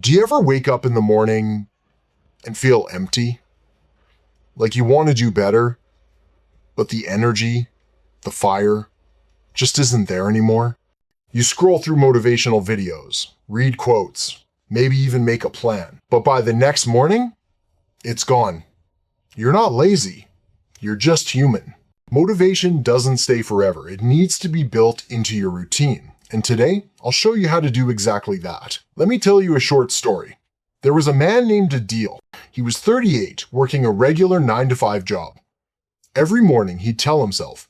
Do you ever wake up in the morning and feel empty? Like you want to do better, but the energy, the fire, just isn't there anymore? You scroll through motivational videos, read quotes, maybe even make a plan, but by the next morning, it's gone. You're not lazy, you're just human. Motivation doesn't stay forever. It needs to be built into your routine. And today, I'll show you how to do exactly that. Let me tell you a short story. There was a man named Adil. He was 38, working a regular 9-to-5 job. Every morning, he'd tell himself,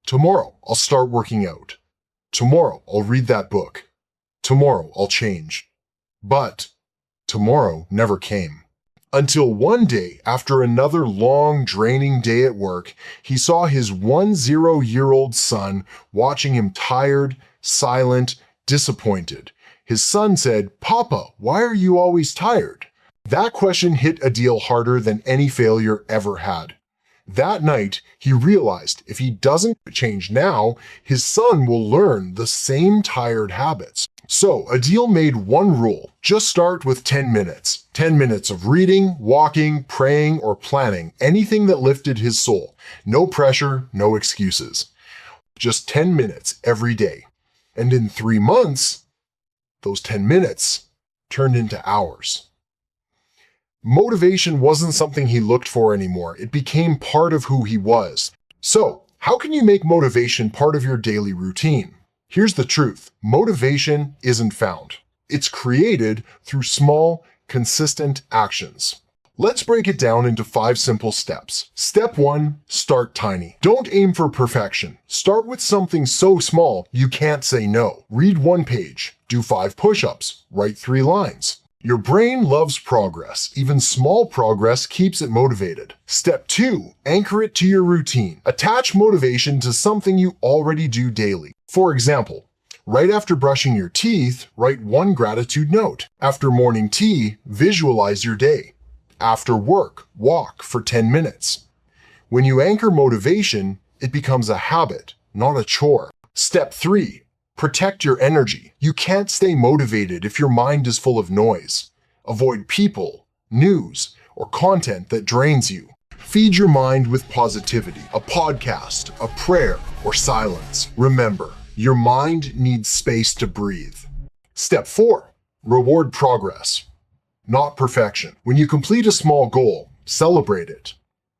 tomorrow, I'll start working out. Tomorrow, I'll read that book. Tomorrow, I'll change. But tomorrow never came. Until one day, after another long, draining day at work, he saw his 10-year-old son watching him tired, silent, disappointed. His son said, "Papa, why are you always tired?" That question hit Adil harder than any failure ever had. That night, he realized if he doesn't change now, his son will learn the same tired habits. So Adil made one rule: just start with 10 minutes. 10 minutes of reading, walking, praying, or planning, anything that lifted his soul. No pressure, no excuses. Just 10 minutes every day. And in 3 months, those 10 minutes turned into hours. Motivation wasn't something he looked for anymore. It became part of who he was. So, how can you make motivation part of your daily routine? Here's the truth. Motivation isn't found. It's created through small, consistent actions. Let's break it down into 5 simple steps. Step 1, start tiny. Don't aim for perfection. Start with something so small you can't say no. Read 1 page. Do 5 push-ups. Write 3 lines. Your brain loves progress. Even small progress keeps it motivated. Step 2, anchor it to your routine. Attach motivation to something you already do daily. For example, right after brushing your teeth, write 1 gratitude note. After morning tea, visualize your day. After work, walk for 10 minutes. When you anchor motivation, it becomes a habit, not a chore. Step 3, protect your energy. You can't stay motivated if your mind is full of noise. Avoid people, news, or content that drains you. Feed your mind with positivity, a podcast, a prayer, or silence. Remember, your mind needs space to breathe. Step 4, reward progress, not perfection. When you complete a small goal, celebrate it.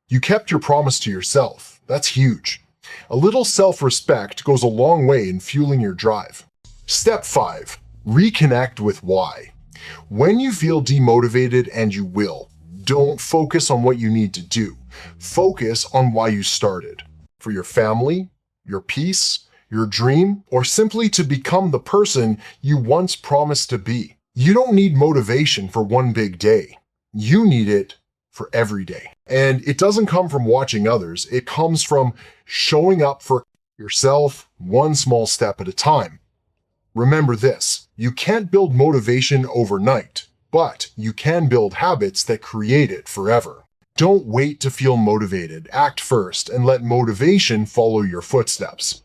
You kept your promise to yourself. That's huge. A little self-respect goes a long way in fueling your drive. Step 5, reconnect with why. When you feel demotivated, and you will, don't focus on what you need to do. Focus on why you started. For your family, your peace, your dream, or simply to become the person you once promised to be. You don't need motivation for one big day. You need it for every day. And it doesn't come from watching others. It comes from showing up for yourself one small step at a time. Remember this, you can't build motivation overnight, but you can build habits that create it forever. Don't wait to feel motivated. Act first and let motivation follow your footsteps.